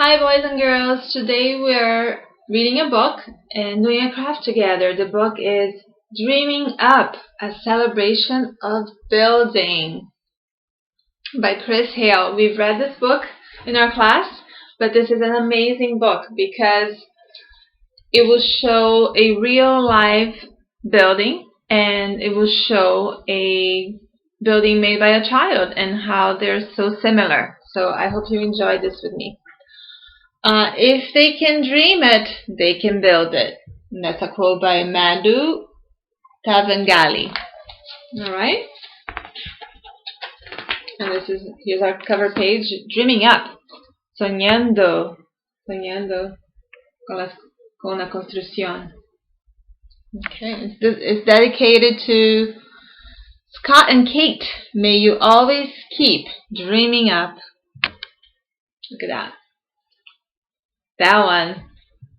Hi boys and girls, today we're reading a book and doing a craft together. The book is Dreaming Up, a Celebration of Building by Chris Hale. We've read this book in our class, but this is an amazing book because it will show a real live building and it will show a building made by a child and how they're so similar. So I hope you enjoy this with me. If they can dream it, they can build it. And that's a quote by Madhu Tavangali. Alright? And here's our cover page. Dreaming up. Soñando. Soñando con la construcción. Okay. It's dedicated to Scott and Kate. May you always keep dreaming up. Look at that. That one.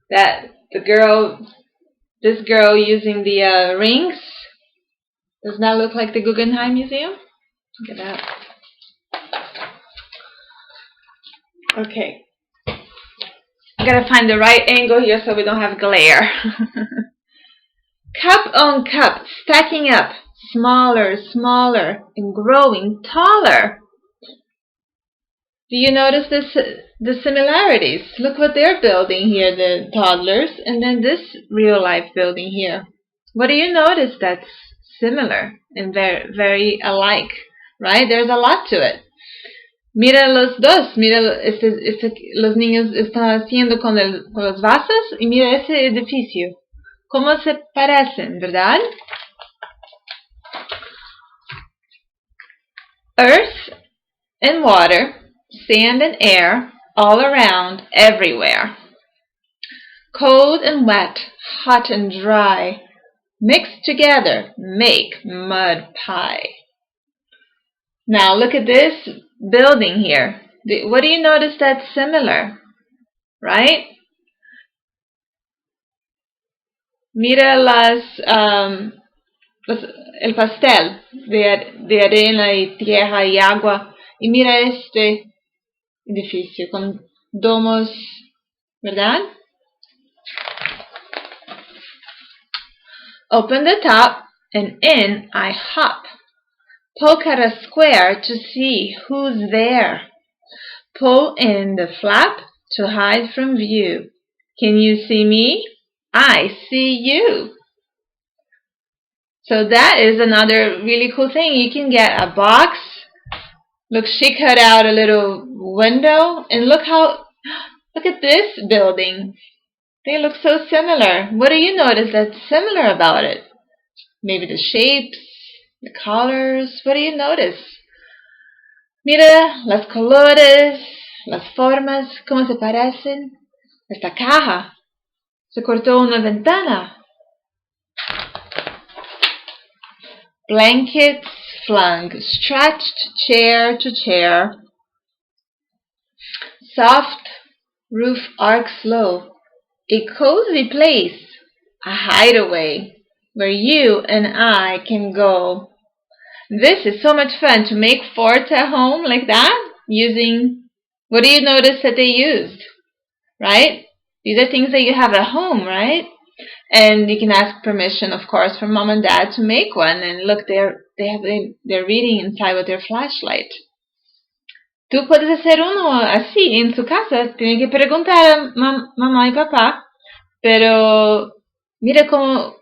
This girl using the rings. Does that look like the Guggenheim Museum? Look at that. Okay. I gotta find the right angle here so we don't have glare. Cup on cup, stacking up, smaller, smaller, and growing taller. Do you notice the similarities? Look what they're building here, the toddlers, and then this real life building here. What do you notice that's similar and very, very alike, right? There's a lot to it. Mira los dos, mira, los niños están haciendo con los vasos y mira ese edificio. ¿Cómo se parecen, verdad? Earth and water, sand and air, all around, everywhere. Cold and wet, hot and dry, mixed together, make mud pie. Now look at this building here. What do you notice that's similar? Right? Mira el pastel de arena y tierra y agua. Y mira este edificio con domos, ¿verdad? Open the top and in I hop. Poke at a square to see who's there. Pull in the flap to hide from view. Can you see me? I see you. So that is another really cool thing. You can get a box. Look, she cut out a little window, and look at this building. They look so similar. What do you notice that's similar about it? Maybe the shapes, the colors. What do you notice? Mira las colores, las formas, cómo se parecen. Esta caja. Se cortó una ventana. Blankets flung, stretched chair to chair. Soft roof arcs low. A cozy place, a hideaway, where you and I can go. This is so much fun to make forts at home like that, using, what do you notice that they used, right? These are things that you have at home, right? And you can ask permission, of course, from mom and dad to make one. And look, they're reading inside with their flashlight. Tú puedes hacer uno así en su casa. Tienen que preguntar a mamá y papá. Pero mira cómo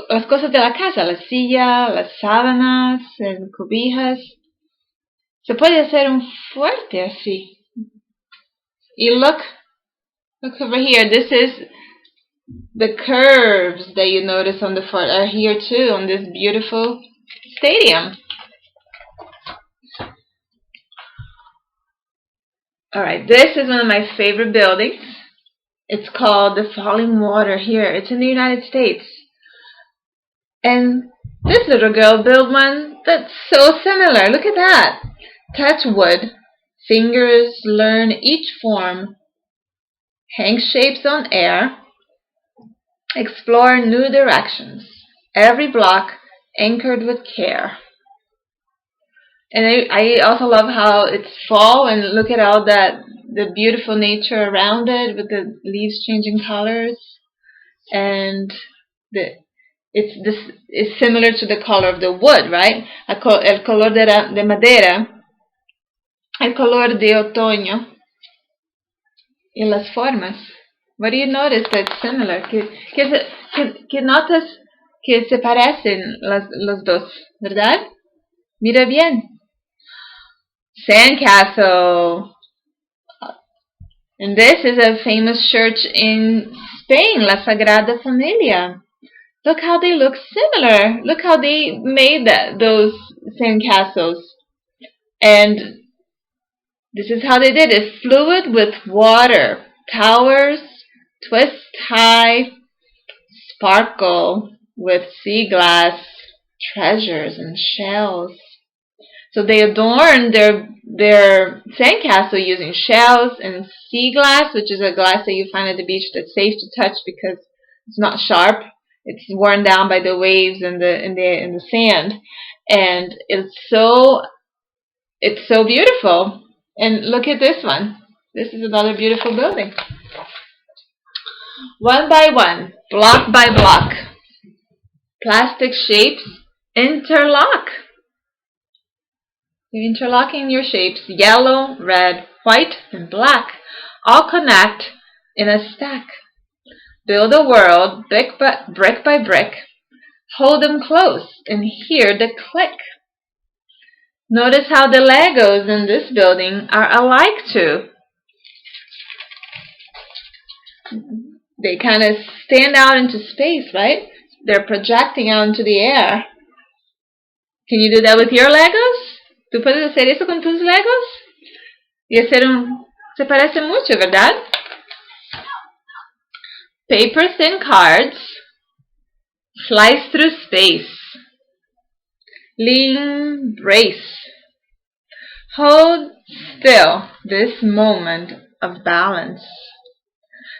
las cosas de la casa, la silla, las sábanas, las cobijas. Se puede hacer un fuerte así. Y look over here. This is the curves that you notice on the fort are here too on this beautiful stadium. Alright, this is one of my favorite buildings. It's called the Falling Water here. It's in the United States. And this little girl built one that's so similar. Look at that. Touch wood. Fingers learn each form. Hang shapes on air. Explore new directions. Every block anchored with care. And I also love how it's fall and look at all that the beautiful nature around it with the leaves changing colors, and it's similar to the color of the wood, right? El color de madera, el color de otoño, y las formas. What do you notice that's similar? Que notas que se parecen los dos, ¿verdad? Mira bien. Sandcastle. And this is a famous church in Spain, La Sagrada Familia. Look how they look similar. Look how they made those sandcastles. And this is how they did it. Fluid with water. Towers, twist high, sparkle with sea glass, treasures and shells. So they adorned their sandcastle using shells and sea glass, which is a glass that you find at the beach that's safe to touch because it's not sharp. It's worn down by the waves and the sand, and it's so beautiful. And look at this one. This is another beautiful building. One by one, block by block, plastic shapes interlock. You're interlocking your shapes, yellow, red, white, and black, all connect in a stack. Build a world brick by brick. Hold them close and hear the click. Notice how the Legos in this building are alike too. They kind of stand out into space, right? They're projecting out into the air. Can you do that with your Legos? ¿Tú puedes hacer eso con tus Legos? Y hacer se parece mucho, ¿verdad? Paper thin cards slice through space. Lean, brace. Hold still this moment of balance.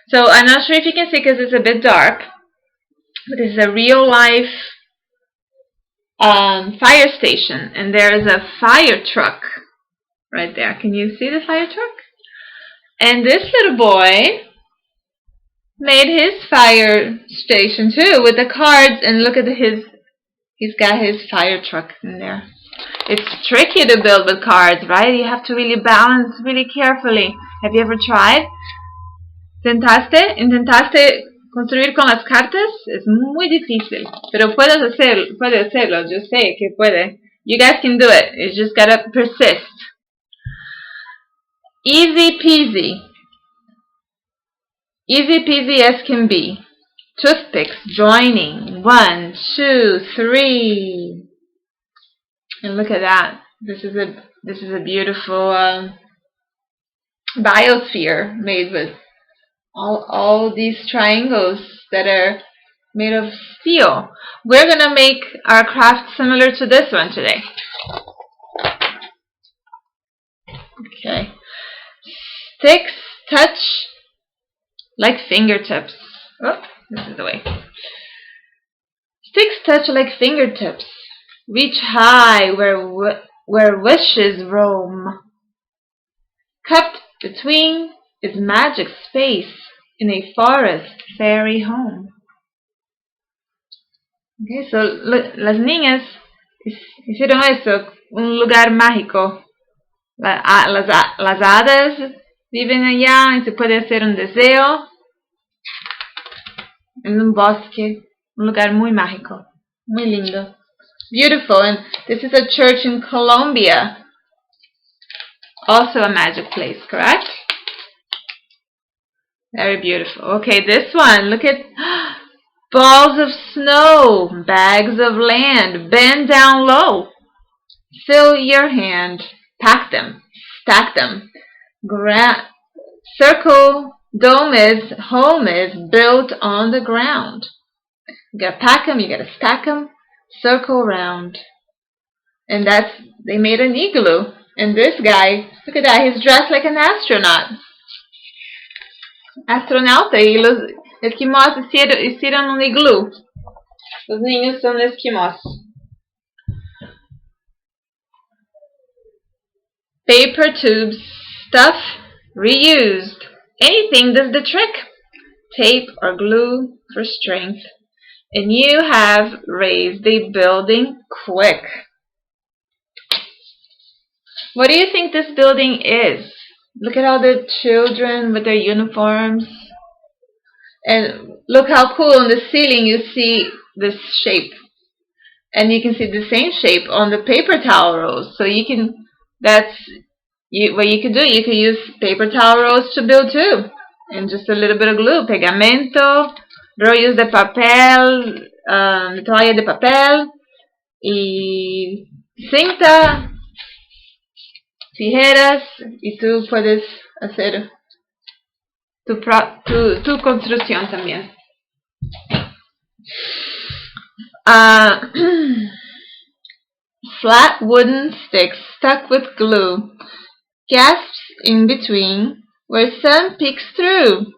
So I'm not sure if you can see because it's a bit dark, but this is a real life fire station, and there is a fire truck right there. Can you see the fire truck? And this little boy made his fire station too with the cards, and look at he's got his fire truck in there. It's tricky to build with cards, right? You have to really balance really carefully. Have you ever tried? ¿Intentaste construir con las cartas? Es muy difícil, pero puede hacerlo. Yo sé que puede. You guys can do it. You just gotta persist. Easy peasy. Easy peasy as can be. Toothpicks joining. 1, 2, 3. And look at that. This is a beautiful biosphere made with all these triangles that are made of steel. We're gonna make our craft similar to this one today. Okay. Sticks touch like fingertips. Oh, this is the way. Sticks touch like fingertips. Reach high where wishes roam. Cupped between is magic space in a forest fairy home. Okay, so las niñas hicieron eso, un lugar mágico. Las hadas viven allá y se puede hacer un deseo en un bosque, un lugar muy mágico, muy lindo. Beautiful. And this is a church in Colombia, also a magic place, correct? Very beautiful. Okay, this one, look at balls of snow, bags of land, bend down low. Fill your hand, pack them, stack them. Circle, home is built on the ground. You gotta pack them, you gotta stack them, circle round. And they made an igloo. And this guy, look at that, he's dressed like an astronaut. Astronauta, y los esquimós hicieron un iglú. Los niños son esquimós. Paper tubes stuff reused. Anything does the trick. Tape or glue for strength. And you have raised a building quick. What do you think this building is? Look at all the children with their uniforms. And look how cool on the ceiling you see this shape. And you can see the same shape on the paper towel rolls. So you can, what you can do, you can use paper towel rolls to build too. And just a little bit of glue, pegamento, rollos de papel, toalla de papel, y cinta, tijeras, y tú puedes hacer tu construcción también. Flat wooden sticks stuck with glue, gaps in between where sun peeks through,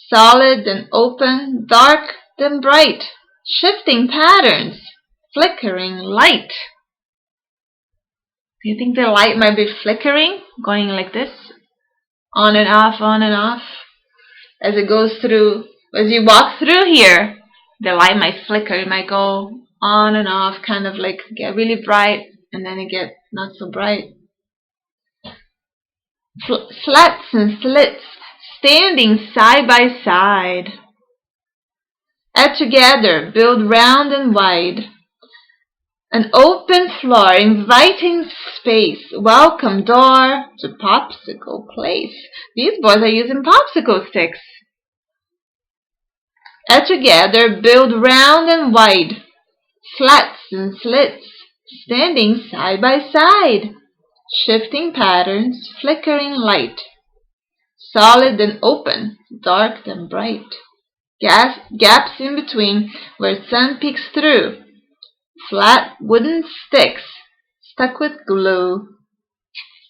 solid then open, dark then bright, shifting patterns, flickering light. Do you think the light might be flickering, going like this, on and off, as it goes through, as you walk through here, the light might flicker, it might go on and off, kind of like get really bright, and then it get not so bright. Slats and slits standing side by side. Add together, build round and wide. An open floor, inviting space, welcome door to popsicle place. These boys are using popsicle sticks. Add together, build round and wide. Slats and slits, standing side by side. Shifting patterns, flickering light. Solid and open, dark and bright. Gaps in between where sun peeks through. Flat wooden sticks stuck with glue.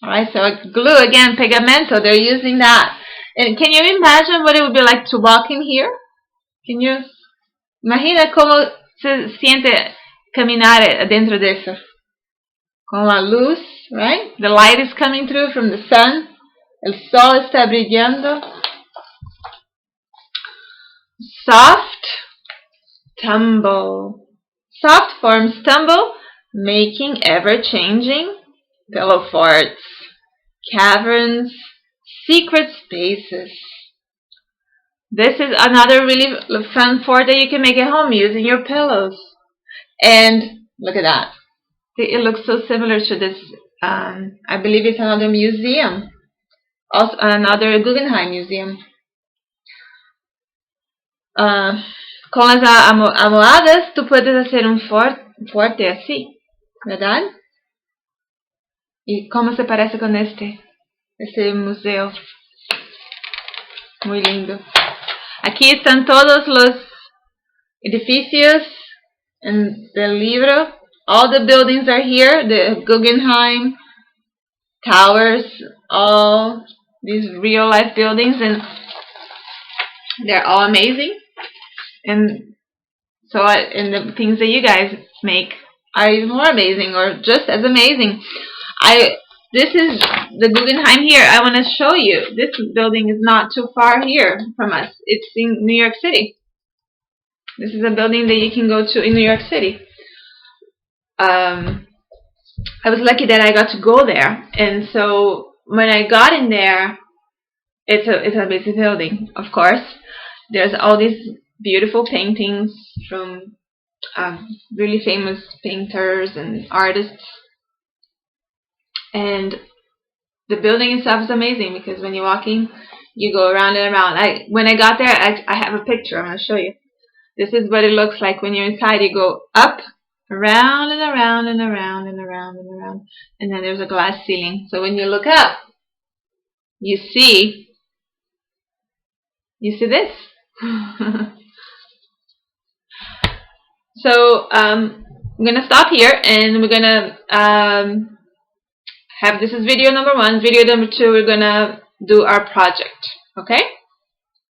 Alright, so glue again, pegamento, they're using that. And can you imagine what it would be like to walk in here? Can you? Imagina cómo se siente caminar adentro de eso. Con la luz, right? The light is coming through from the sun. El sol está brillando. Soft tumble. Soft forms tumble, making ever-changing pillow forts, caverns, secret spaces. This is another really fun fort that you can make at home using your pillows. And look at that. It looks so similar to this, I believe it's another museum. Also another Guggenheim museum. Con las almohadas tú puedes hacer un fuerte así, ¿verdad? ¿Y cómo se parece con este museo? Muy lindo. Aquí están todos los edificios en del libro. All the buildings are here, the Guggenheim towers, all these real life buildings, and they're all amazing. And so and the things that you guys make are even more amazing, or just as amazing. This is the Guggenheim here. I want to show you. This building is not too far here from us. It's in New York City. This is a building that you can go to in New York City. I was lucky that I got to go there, and so when I got in there, it's a busy building, of course. There's all these beautiful paintings from really famous painters and artists, and the building itself is amazing because when you're walking, you go around and around. When I got there, I have a picture. I'm going to show you. This is what it looks like when you're inside. You go up, around and around and around and around and around, and then there's a glass ceiling. So when you look up, you see this. So I'm gonna stop here, and we're gonna have, this is video number 1. Video number 2, we're gonna do our project. Okay.